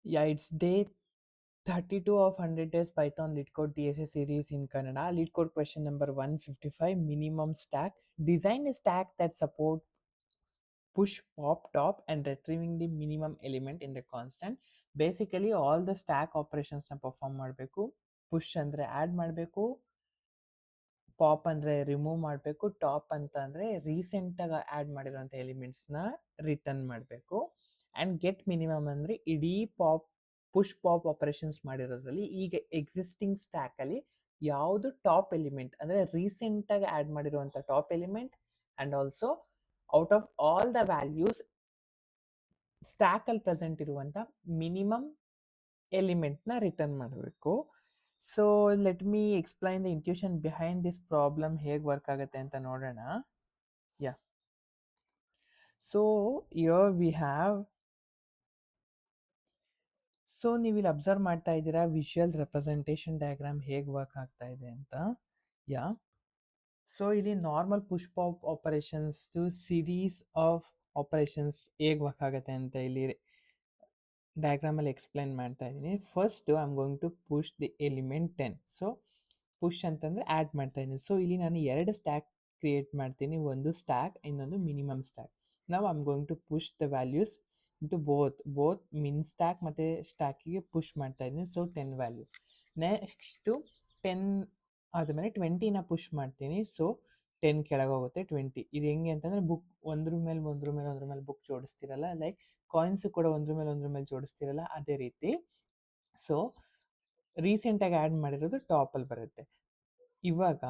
Yeah, it's day 32 of 100 days Python lead code DSA series in Kannada. Lead code question number 155, minimum stack. Design a stack that support push, pop, top and retrieving the minimum element in the constant. Basically all the stack operations na perform ಮಾಡಬೇಕು. Push ಅಂದ್ರೆ add ಮಾಡಬೇಕು, pop ಅಂದರೆ remove ಮಾಡಬೇಕು, top ಅಂತ ಅಂದರೆ ರೀಸೆಂಟಾಗಿ add ಮಾಡಿರೋಂಥ ಎಲಿಮೆಂಟ್ಸ್ನ return ಮಾಡಬೇಕು. ಆ್ಯಂಡ್ ಗೆಟ್ ಮಿನಿಮಮ್ ಅಂದರೆ ಇಡೀ ಪುಷ್ ಪಾಪ್ ಆಪರೇಷನ್ಸ್ ಮಾಡಿರೋದ್ರಲ್ಲಿ ಈಗ ಎಕ್ಸಿಸ್ಟಿಂಗ್ ಸ್ಟ್ಯಾಕಲ್ಲಿ ಯಾವುದು ಟಾಪ್ ಎಲಿಮೆಂಟ್ ಅಂದರೆ ರೀಸೆಂಟಾಗಿ ಆ್ಯಡ್ ಮಾಡಿರುವಂಥ top element and also out of all the values ಸ್ಟ್ಯಾಕಲ್ಲಿ ಪ್ರೆಸೆಂಟ್ ಇರುವಂಥ ಮಿನಿಮಮ್ ಎಲಿಮೆಂಟ್ನ ರಿಟರ್ನ್ ಮಾಡಬೇಕು. So let me explain the intuition behind this problem ಹೇಗೆ ವರ್ಕ್ ಆಗುತ್ತೆ ಅಂತ ನೋಡೋಣ. Yeah, so here we have, so ನೀವು ಇಲ್ಲಿ ಅಬ್ಸರ್ವ್ ಮಾಡ್ತಾ ಇದ್ದೀರಾ ವಿಷುವಲ್ ರೆಪ್ರೆಸೆಂಟೇಷನ್ ಡಯಾಗ್ರಾಮ್ ಹೇಗೆ ವರ್ಕ್ ಆಗ್ತಾ ಇದೆ ಅಂತ. ಯಾ, ಸೊ ಇಲ್ಲಿ normal push pop operations series of operations ಹೇಗೆ ವರ್ಕ್ ಆಗುತ್ತೆ ಅಂತ ಇಲ್ಲಿ ಡಯಾಗ್ರಾಮಲ್ಲಿ ಎಕ್ಸ್ಪ್ಲೈನ್ ಮಾಡ್ತಾ ಇದ್ದೀನಿ. First I am going to push the element 10. So push ಅಂತಂದರೆ ಆ್ಯಡ್ ಮಾಡ್ತಾ ಇದ್ದೀನಿ. ಸೊ ಇಲ್ಲಿ ನಾನು ಎರಡು ಸ್ಟ್ಯಾಕ್ ಕ್ರಿಯೇಟ್ ಮಾಡ್ತೀನಿ, ಒಂದು ಸ್ಟ್ಯಾಕ್ ಇನ್ನೊಂದು ಮಿನಿಮಮ್ ಸ್ಟ್ಯಾಕ್. ನಾವು I am going to push the values into both min stack ಮತ್ತು ಸ್ಟ್ಯಾಕಿಗೆ ಪುಷ್ ಮಾಡ್ತಾ ಇದ್ದೀನಿ. So 10 value. ನೆಕ್ಸ್ಟು 10 ಆದಮೇಲೆ 20ನ ಪುಷ್ ಮಾಡ್ತೀನಿ. ಸೊ 10 ಕೆಳಗೆ ಹೋಗುತ್ತೆ, 20. ಇದು ಹೆಂಗೆ ಅಂತಂದರೆ ಬುಕ್ ಒಂದ್ರ ಮೇಲೆ ಬುಕ್ ಜೋಡಿಸ್ತಿರಲ್ಲ, ಲೈಕ್ ಕಾಯಿನ್ಸು ಕೂಡ ಒಂದ್ರ ಮೇಲೆ ಜೋಡಿಸ್ತಿರಲ್ಲ, ಅದೇ ರೀತಿ. ಸೊ ರೀಸೆಂಟಾಗಿ ಆ್ಯಡ್ ಮಾಡಿರೋದು ಟಾಪಲ್ಲಿ ಬರುತ್ತೆ. ಇವಾಗ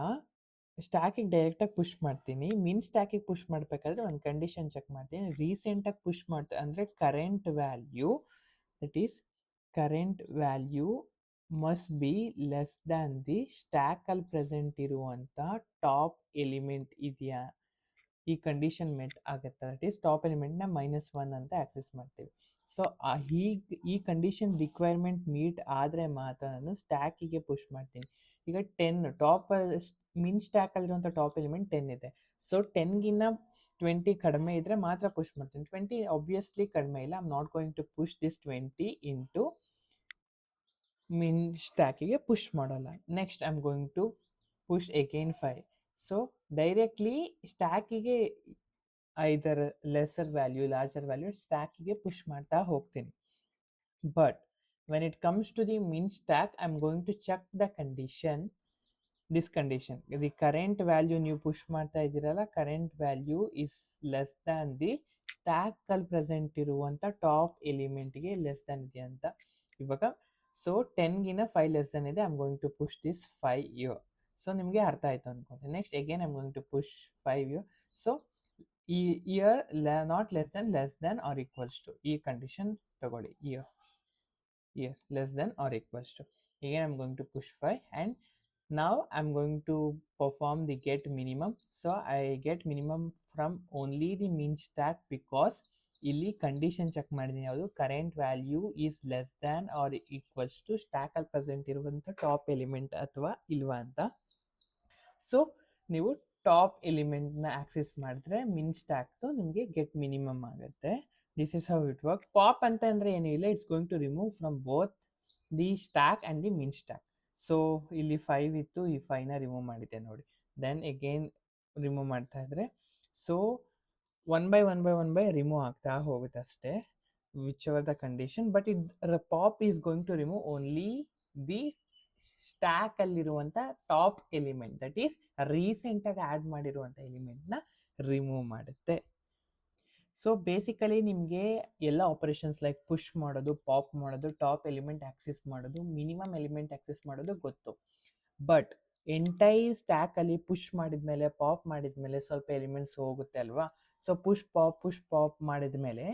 ಸ್ಟ್ಯಾಕಿಗೆ ಡೈರೆಕ್ಟಾಗಿ ಪುಷ್ ಮಾಡ್ತೀನಿ. ಮಿನ್ ಸ್ಟ್ಯಾಕಿಗೆ ಪುಷ್ ಮಾಡಬೇಕಾದ್ರೆ ಒಂದು ಕಂಡೀಷನ್ ಚೆಕ್ ಮಾಡ್ತೀನಿ. ರೀಸೆಂಟಾಗಿ ಪುಷ್ ಮಾಡ್ತಾ ಅಂದರೆ current value, that is current value must be less than the ಸ್ಟ್ಯಾಕಲ್ಲಿ ಪ್ರೆಸೆಂಟ್ ಇರುವಂಥ ಟಾಪ್ ಎಲಿಮೆಂಟ್ ಇದೆಯಾ, ಈ ಕಂಡೀಷನ್ ಮೆಟ್ ಆಗುತ್ತೆ. ದಟ್ ಈಸ್ ಟಾಪ್ ಎಲಿಮೆಂಟ್ನ -1 ಅಂತ ಆಕ್ಸೆಸ್ ಮಾಡ್ತೀವಿ. ಸೊ ಹೀಗೆ ಈ ಕಂಡೀಷನ್ ರಿಕ್ವೈರ್ಮೆಂಟ್ ಮೀಟ್ ಆದರೆ ಮಾತ್ರ ನಾನು ಸ್ಟ್ಯಾಕಿಗೆ ಪುಷ್ ಮಾಡ್ತೀನಿ. ಈಗ 10 ಟಾಪ್ ಮಿನ್ ಸ್ಟ್ಯಾಕಲ್ಲಿರುವಂಥ ಟಾಪ್ ಎಲಿಮೆಂಟ್ 10 ಇದೆ. ಸೊ 10ಗಿನ್ನ 20 ಕಡಿಮೆ ಇದ್ದರೆ ಮಾತ್ರ ಪುಷ್ ಮಾಡ್ತೀನಿ. 20 ಆಬ್ವಿಯಸ್ಲಿ ಕಡಿಮೆ ಇಲ್ಲ. I am not going to push this 20 into min ಸ್ಟ್ಯಾಕಿಗೆ ಪುಷ್ ಮಾಡಲ್ಲ. Next I am going to push again 5. So directly ಸ್ಟ್ಯಾಕಿಗೆ either lesser value larger value ಸ್ಟ್ಯಾಕಿಗೆ ಪುಷ್ ಮಾಡ್ತಾ ಹೋಗ್ತೀನಿ. But when it comes to the min stack I am going to check the condition, this condition, the current value ನೀವು push ಮಾಡ್ತಾ ಇದ್ದೀರಲ್ಲ, current value is less than the ಸ್ಟ್ಯಾಕಲ್ಲಿ present ಇರುವಂಥ top ಎಲಿಮೆಂಟ್ಗೆ less than ಇದೆ ಅಂತ. ಇವಾಗ so 10ಗಿನ 5 ಲೆಸ್ ದ್ಯಾನ್ ಇದೆ, I am going to push this 5 here. So ನಿಮಗೆ ಅರ್ಥ ಆಯಿತು ಅನ್ಕೊಂತೀನಿ. Next again I am going to push 5 here. So ಈ here not less than or equals to, ಈ ಕಂಡೀಷನ್ ತಗೊಳ್ಳಿ, here less than or equals to. Again I'm going to push 5 and now I'm going to perform the get minimum. So I get minimum from only the min stack because ಇಲ್ಲಿ condition check ಮಾಡಿದ್ದೀನಿ, ಯಾವುದು current value is less than or equals to ಸ್ಟ್ಯಾಕಲ್ಲಿ present ಇರುವಂಥ top element ಅಥವಾ ಇಲ್ವಾ ಅಂತ. So ನೀವು top ಎಲಿಮೆಂಟ್ನ ಆಕ್ಸೆಸ್ ಮಾಡಿದ್ರೆ ಮಿನ್ ಸ್ಟ್ಯಾಕ್ದು ನಿಮಗೆ ಗೆಟ್ ಮಿನಿಮಮ್ ಆಗುತ್ತೆ. This is how it work. Pop ಅಂತ ಅಂದರೆ ಏನೂ ಇಲ್ಲ, it's going to remove from both the stack and the min stack. So ಇಲ್ಲಿ 5 ಇತ್ತು, ಈ 5ನ ರಿಮೂವ್ ಮಾಡಿದ್ದೆ ನೋಡಿ. ದೆನ್ ಅಗೇನ್ ರಿಮೂವ್ ಮಾಡ್ತಾ ಇದ್ರೆ ಸೊ ಒನ್ ಬೈ ರಿಮೂವ್ ಆಗ್ತಾ ಹೋಗುತ್ತೆ ಅಷ್ಟೇ, whichever the condition. But pop is going to remove only the stack ಅಲ್ಲಿರುವಂಥ ಟಾಪ್ ಎಲಿಮೆಂಟ್, ದಟ್ ಈಸ್ ರೀಸೆಂಟಾಗಿ ಆ್ಯಡ್ ಮಾಡಿರುವಂಥ ಎಲಿಮೆಂಟ್ನ ರಿಮೂವ್ ಮಾಡುತ್ತೆ. ಸೊ ಬೇಸಿಕಲಿ ನಿಮಗೆ ಎಲ್ಲ ಆಪರೇಷನ್ಸ್ ಲೈಕ್ ಪುಷ್ ಮಾಡೋದು, ಪಾಪ್ ಮಾಡೋದು, ಟಾಪ್ ಎಲಿಮೆಂಟ್ ಆಕ್ಸೆಸ್ ಮಾಡೋದು, ಮಿನಿಮಮ್ ಎಲಿಮೆಂಟ್ ಆಕ್ಸೆಸ್ ಮಾಡೋದು ಗೊತ್ತು. ಬಟ್ ಎಂಟೈರ್ ಸ್ಟ್ಯಾಕಲ್ಲಿ ಪುಷ್ ಮಾಡಿದ್ಮೇಲೆ ಪಾಪ್ ಮಾಡಿದ್ಮೇಲೆ ಸ್ವಲ್ಪ ಎಲಿಮೆಂಟ್ಸ್ ಹೋಗುತ್ತೆ ಅಲ್ವಾ. ಸೊ ಪುಷ್ ಪಾಪ್ ಮಾಡಿದ್ಮೇಲೆ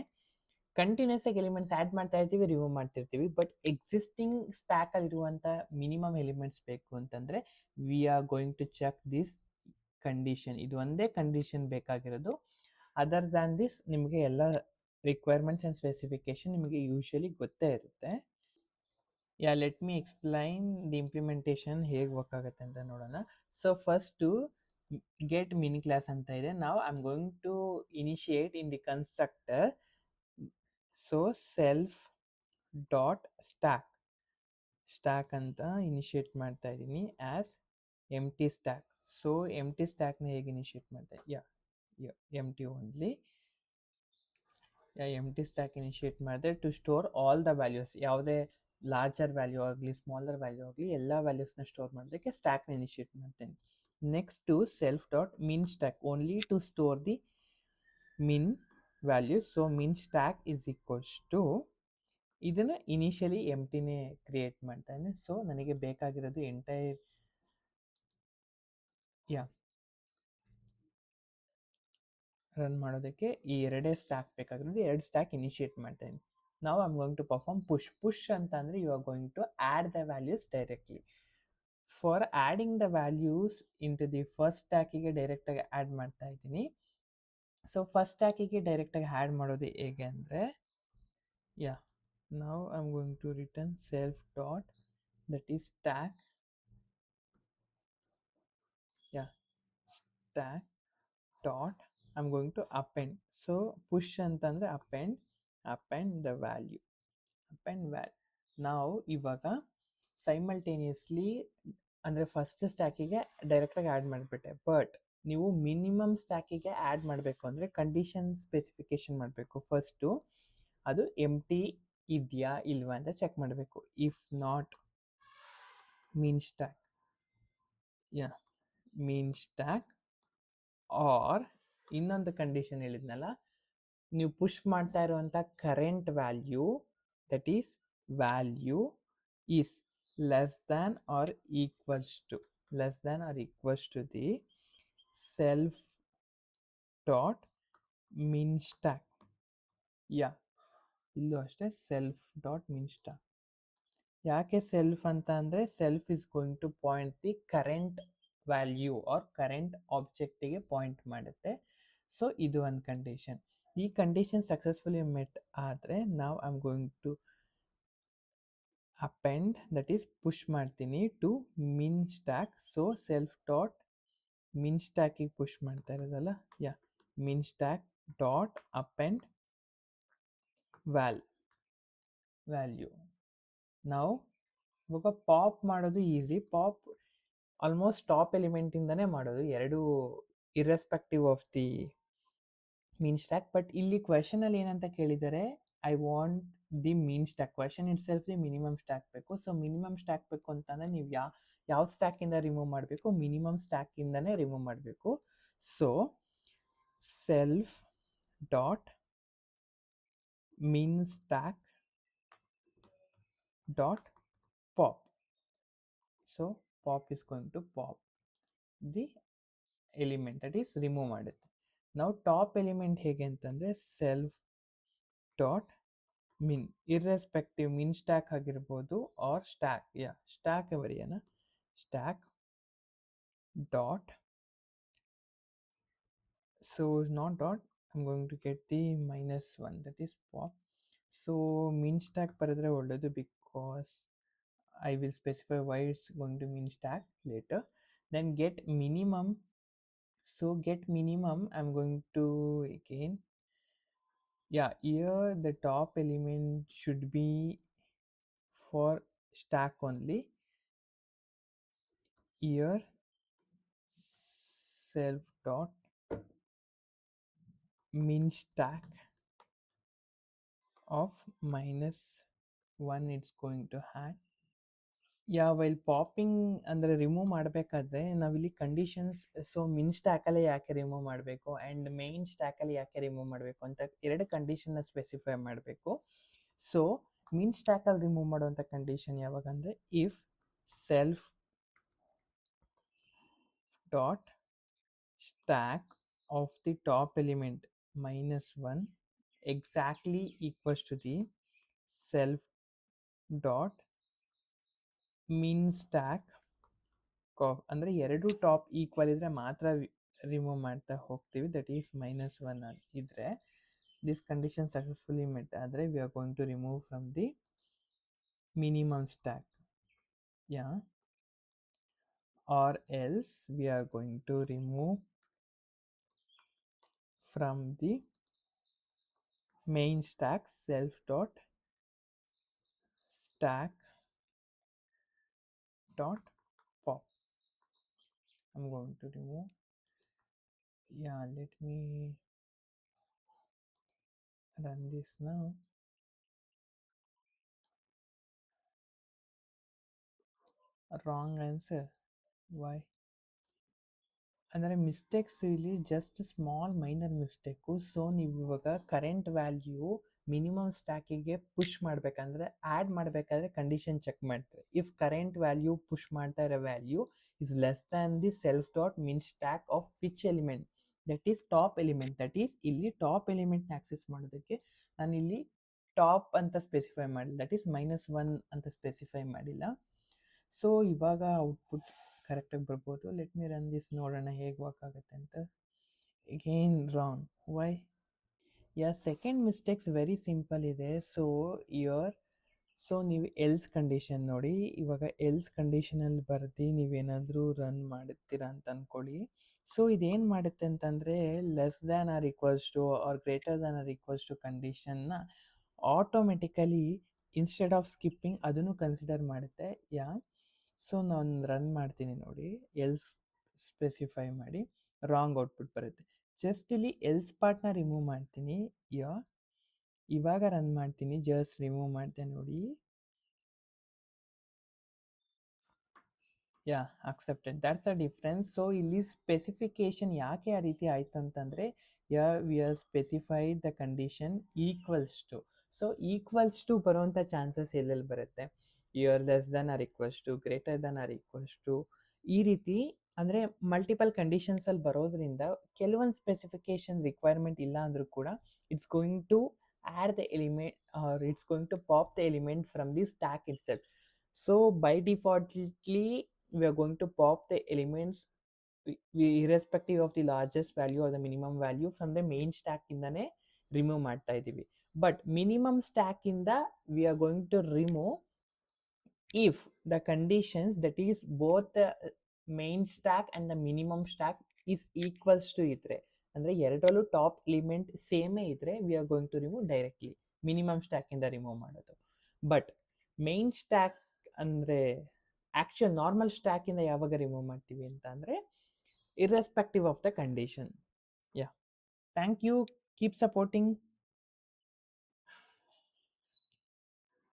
ಕಂಟಿನ್ಯೂಸ್ ಆಗಿ ಎಲಿಮೆಂಟ್ಸ್ ಆ್ಯಡ್ ಮಾಡ್ತಾ ಇರ್ತೀವಿ, ರಿಮೂವ್ ಮಾಡ್ತಿರ್ತೀವಿ. ಬಟ್ ಎಕ್ಸಿಸ್ಟಿಂಗ್ ಸ್ಟ್ಯಾಕಲ್ಲಿರುವಂಥ ಮಿನಿಮಮ್ ಎಲಿಮೆಂಟ್ಸ್ ಬೇಕು ಅಂತಂದರೆ we are going to check this condition. ಇದು ಒಂದೇ ಕಂಡೀಷನ್ ಬೇಕಾಗಿರೋದು. ಅದರ್ ದ್ಯಾನ್ ದಿಸ್ ನಿಮಗೆ ಎಲ್ಲ ರಿಕ್ವೈರ್ಮೆಂಟ್ಸ್ ಆ್ಯಂಡ್ ಸ್ಪೆಸಿಫಿಕೇಶನ್ ನಿಮಗೆ ಯೂಶ್ವಲಿ ಗೊತ್ತೇ ಇರುತ್ತೆ. ಯಾ, let me explain the implementation ಹೇಗೆ ವರ್ಕ್ ಆಗುತ್ತೆ ಅಂತ ನೋಡೋಣ. So first get mini class ಅಂತ ಇದೆ. ನಾವು I am going to initiate in the constructor. So self dot stack ಅಂತ ಇನಿಷಿಯೇಟ್ ಮಾಡ್ತಾ ಇದ್ದೀನಿ ಆ್ಯಸ್ ಎಂಟಿ ಸ್ಟ್ಯಾಕ್. ಸೊ ಎಂಟಿ ಸ್ಟ್ಯಾಕ್ನ ಹೇಗೆ ಇನಿಷಿಯೇಟ್ ಮಾಡ್ತಾ ಎಮ್ ಟಿ ಓನ್ಲಿ ಎಂಟಿ ಸ್ಟ್ಯಾಕ್ ಇನಿಷಿಯೇಟ್ ಮಾಡಿದೆ to store all the values, ಯಾವುದೇ ಲಾರ್ಜರ್ ವ್ಯಾಲ್ಯೂ ಆಗಲಿ ಸ್ಮಾಲರ್ ವ್ಯಾಲ್ಯೂ ಆಗಲಿ ಎಲ್ಲ ವ್ಯಾಲ್ಯೂಸ್ನ ಸ್ಟೋರ್ ಮಾಡೋದಕ್ಕೆ ಸ್ಟ್ಯಾಕ್ನ ಇನಿಷಿಯೇಟ್ ಮಾಡ್ತೇನೆ. Next to self dot min stack only to store the Min value. So Min stack is equals to ಇದನ್ನು initially ಎಂಟಿನೇ create ಮಾಡ್ತಾನೆ. So ನನಗೆ ಬೇಕಾಗಿರೋದು ಎಂಟೈರ್ ರನ್ ಮಾಡೋದಕ್ಕೆ ಈ ಎರಡೇ ಸ್ಟ್ಯಾಕ್ ಬೇಕಾಗಿರೋದು, ಎರಡು ಸ್ಟ್ಯಾಕ್ ಇನಿಷಿಯೇಟ್ ಮಾಡ್ತೇನೆ. ನಾವು I am going to perform push ಅಂತ ಅಂದರೆ you are going to add the values directly. For adding the values into the first ಸ್ಟ್ಯಾಕಿಗೆ ಡೈರೆಕ್ಟಾಗಿ ಆ್ಯಡ್ ಮಾಡ್ತಾ ಇದ್ದೀನಿ. ಸೊ ಫಸ್ಟ್ ಸ್ಟ್ಯಾಕಿಗೆ ಡೈರೆಕ್ಟಾಗಿ ಆ್ಯಡ್ ಮಾಡೋದು ಹೇಗೆ ಅಂದರೆ now I'm going to return self dot that is stack stack dot I'm going to append. So push ಅಂತಂದ್ರೆ append the value ನಾವು ಇವಾಗ ಸೈಮಲ್ಟೇನಿಯಸ್ಲಿ ಅಂದರೆ ಫಸ್ಟ್ ಸ್ಟ್ಯಾಕಿಗೆ ಡೈರೆಕ್ಟಾಗಿ ಆ್ಯಡ್ ಮಾಡಿಬಿಟ್ಟೆ. ಬಟ್ ನೀವು ಮಿನಿಮಮ್ ಸ್ಟ್ಯಾಕಿಗೆ ಆ್ಯಡ್ ಮಾಡಬೇಕು ಅಂದರೆ ಕಂಡೀಷನ್ ಸ್ಪೆಸಿಫಿಕೇಶನ್ ಮಾಡಬೇಕು. ಫಸ್ಟು ಅದು ಎಂಟಿ ಇದೆಯಾ ಇಲ್ವಾ ಅಂತ ಚೆಕ್ ಮಾಡಬೇಕು. If not min stack or ಇನ್ನೊಂದು ಕಂಡೀಷನ್ ಹೇಳಿದ್ನಲ್ಲ, ನೀವು ಪುಷ್ ಮಾಡ್ತಾ ಇರುವಂಥ current value that is value is less than or equals to the self dot min stack. ಇಲ್ಲೂ ಅಷ್ಟೇ ಸೆಲ್ಫ್ ಡಾಟ್ ಮಿನ್ ಸ್ಟ್ಯಾಕ್. ಯಾಕೆ ಸೆಲ್ಫ್ ಅಂತ ಅಂದರೆ self is going to point the current value or current ಆಬ್ಜೆಕ್ಟಿಗೆ point ಮಾಡುತ್ತೆ. So ಇದು ಒಂದು condition. ಈ ಕಂಡೀಷನ್ ಸಕ್ಸಸ್ಫುಲಿ ಮೆಟ್ ಆದರೆ ನಾವು I am going to append that is push ಮಾಡ್ತೀನಿ to min stack. So self dot min ಸ್ಟ್ಯಾಕಿಗೆ push ಮಾಡ್ತಾ ಇರೋದಲ್ಲ, min stack dot append value. ನಾವು ಇವಾಗ ಪಾಪ್ ಮಾಡೋದು ಈಸಿ. ಪಾಪ್ ಆಲ್ಮೋಸ್ಟ್ ಟಾಪ್ ಎಲಿಮೆಂಟಿಂದನೇ ಮಾಡೋದು, ಎರಡು irrespective of the min stack. But ಇಲ್ಲಿ ಕ್ವೆಶನಲ್ಲಿ ಏನಂತ ಕೇಳಿದರೆ I want the min stack. Question itself the minimum stack ಬೇಕು. ಸೊ ಮಿನಿಮಮ್ ಸ್ಟ್ಯಾಕ್ ಬೇಕು ಅಂತಂದರೆ ನೀವು ಯಾವ ಸ್ಟ್ಯಾಕಿಂದ ರಿಮೂವ್ ಮಾಡಬೇಕು, ಮಿನಿಮಮ್ ಸ್ಟ್ಯಾಕಿಂದನೇ ರಿಮೂವ್ ಮಾಡಬೇಕು. So self dot min stack dot pop. So pop is going to pop the element that is remove ಮಾಡುತ್ತೆ. ನಾವು ಟಾಪ್ ಎಲಿಮೆಂಟ್ ಹೇಗೆ ಅಂತಂದರೆ ಸೆಲ್ಫ್ ಡಾಟ್ ಮಿನ್ ಇರ್ರೆಸ್ಪೆಕ್ಟಿವ್ ಮಿನ್ ಸ್ಟ್ಯಾಕ್ ಆಗಿರ್ಬೋದು ಆರ್ ಸ್ಟ್ಯಾಕ್ ಬರೆಯೋಣ. Stack dot, so not dot, I'm going to get the -1 that is pop. So min stack ಬರೆದ್ರೆ ಒಳ್ಳೆಯದು because I will specify why it's going to min stack later. Then get minimum. So get minimum I'm going to again here the top element should be for stack only. Here self dot min stack of -1 it's going to add. While popping ಅಂದರೆ remove ಮಾಡಬೇಕಾದ್ರೆ ನಾವಿಲ್ಲಿ conditions, so ಮಿನ್ ಸ್ಟ್ಯಾಕಲ್ಲೇ ಯಾಕೆ remove ಮಾಡಬೇಕು and main ಸ್ಟ್ಯಾಕಲ್ಲಿ ಯಾಕೆ remove ಮಾಡಬೇಕು ಅಂತ ಎರಡು ಕಂಡೀಷನ್ನ ಸ್ಪೆಸಿಫೈ ಮಾಡಬೇಕು. ಸೊ ಮಿನ್ ಸ್ಟ್ಯಾಕಲ್ಲಿ ರಿಮೂವ್ ಮಾಡುವಂಥ ಕಂಡೀಷನ್ ಯಾವಾಗ ಅಂದರೆ if self dot stack of the top element -1 exactly equals to the self dot min stack ಅಂದರೆ ಎರಡು ಟಾಪ್ ಈಕ್ವಲ್ ಇದ್ರೆ ಮಾತ್ರ ರಿಮೂವ್ ಮಾಡ್ತಾ ಹೋಗ್ತೀವಿ. ದಟ್ ಈಸ್ -1 ಇದ್ರೆ ದಿಸ್ ಕಂಡೀಷನ್ ಸಕ್ಸಸ್ಫುಲಿ ಮೆಟ್ ಆದರೆ we are going to remove from the minimum stack, or else we are going to remove from the main stack self dot stack dot pop. I'm going to remove. Yeah, let me run this now. Wrong answer. Why? ಅಂದರೆ mistakes ಇಲ್ಲಿ just small minor mistake. So ನೀವು ಇವಾಗ current value minimum ಸ್ಟ್ಯಾಕಿಗೆ push ಮಾಡಬೇಕಂದ್ರೆ add ಮಾಡಬೇಕಾದ್ರೆ condition check ಮಾಡ್ತಾರೆ. If current value push ಮಾಡ್ತಾ ಇರೋ value is less than the self dot min stack of which element, that is top element. That is ಇಲ್ಲಿ top ಎಲಿಮೆಂಟ್ನ ಆಕ್ಸೆಸ್ ಮಾಡೋದಕ್ಕೆ ನಾನು ಇಲ್ಲಿ ಟಾಪ್ ಅಂತ ಸ್ಪೆಸಿಫೈ ಮಾಡಿಲ್ಲ, ದಟ್ ಈಸ್ -1 ಅಂತ ಸ್ಪೆಸಿಫೈ ಮಾಡಿಲ್ಲ. ಸೊ ಇವಾಗ ಔಟ್ಪುಟ್ ಕರೆಕ್ಟಾಗಿ ಬರ್ಬೋದು. ಲೆಟ್ ಮಿ ರನ್ ದಿಸ್, ನೋಡೋಣ ಹೇಗೆ ವರ್ಕ್ ಆಗುತ್ತೆ ಅಂತ. Again wrong. ವೈ? ಯಾ, ಸೆಕೆಂಡ್ ಮಿಸ್ಟೇಕ್ಸ್ ವೆರಿ ಸಿಂಪಲ್ ಇದೆ. ಸೊ ಯುವರ್ ಸೊ ನೀವು ಎಲ್ಸ್ ಕಂಡೀಷನ್ ನೋಡಿ. ಇವಾಗ ಎಲ್ಸ್ ಕಂಡೀಷನಲ್ಲಿ ಬರ್ದು ನೀವೇನಾದರೂ ರನ್ ಮಾಡುತ್ತೀರಾ ಅಂತ ಅಂದ್ಕೊಳ್ಳಿ. ಸೊ ಇದೇನು ಮಾಡುತ್ತೆ ಅಂತಂದರೆ less than or equals to or greater than or equals to ಕಂಡೀಷನ್ನ ಆಟೋಮೆಟಿಕಲಿ ಇನ್ಸ್ಟೆಡ್ ಆಫ್ ಸ್ಕಿಪ್ಪಿಂಗ್ ಅದನ್ನು ಕನ್ಸಿಡರ್ ಮಾಡುತ್ತೆ. ಯಾ, ಸೊ ನಾನು ರನ್ ಮಾಡ್ತೀನಿ ನೋಡಿ. ಎಲ್ಸ್ ಸ್ಪೆಸಿಫೈ ಮಾಡಿ ರಾಂಗ್ ಔಟ್ಪುಟ್ ಬರುತ್ತೆ. ಜಸ್ಟ್ ಇಲ್ಲಿ ಎಲ್ಸ್ ಪಾರ್ಟ್ನ ರಿಮೂವ್ ಮಾಡ್ತೀನಿ. ಯಾ, ಇವಾಗ ರನ್ ಮಾಡ್ತೀನಿ, ಜಸ್ಟ್ ರಿಮೂವ್ ಮಾಡ್ತೇನೆ ನೋಡಿ. Yeah, accepted. That's the difference. So ಇಲ್ಲಿ ಸ್ಪೆಸಿಫಿಕೇಶನ್ ಯಾಕೆ ಆ ರೀತಿ ಆಯಿತು ಅಂತಂದರೆ we are specified the condition equals to. So equals to ಬರುವಂಥ ಚಾನ್ಸಸ್ ಎಲ್ಲೆಲ್ಲಿ ಬರುತ್ತೆ? Less than or equals to, greater than or equals to, ಈ ರೀತಿ ಅಂದರೆ ಮಲ್ಟಿಪಲ್ ಕಂಡೀಷನ್ಸಲ್ಲಿ ಬರೋದ್ರಿಂದ ಕೆಲವೊಂದು ಸ್ಪೆಸಿಫಿಕೇಶನ್ ರಿಕ್ವೈರ್ಮೆಂಟ್ ಇಲ್ಲ ಅಂದರೂ ಕೂಡ it's going to add the element or it's going to pop the element from the stack itself. So by defaultly we are going to pop the elements irrespective of the largest value or the minimum value from the main stack ಇಂದಾನೆ remove ಮಾಡ್ತಾ ಇದ್ದೀವಿ. But minimum stack ಇಂದ we are going to remove if the conditions, that is both the main stack and the minimum stack is equals to ಇದ್ರೆ, ಅಂದರೆ ಎರಡರಲ್ಲೂ top element ಸೇಮೇ ಇದ್ರೆ we are going to remove directly, minimum stack ಇಂದ remove ಮಾಡೋದು. But main stack ಅಂದರೆ actual normal ಸ್ಟ್ಯಾಕಿಂದ ಯಾವಾಗ remove ಮಾಡ್ತೀವಿ ಅಂತ ಅಂದರೆ irrespective of the condition. Yeah, thank you, keep supporting.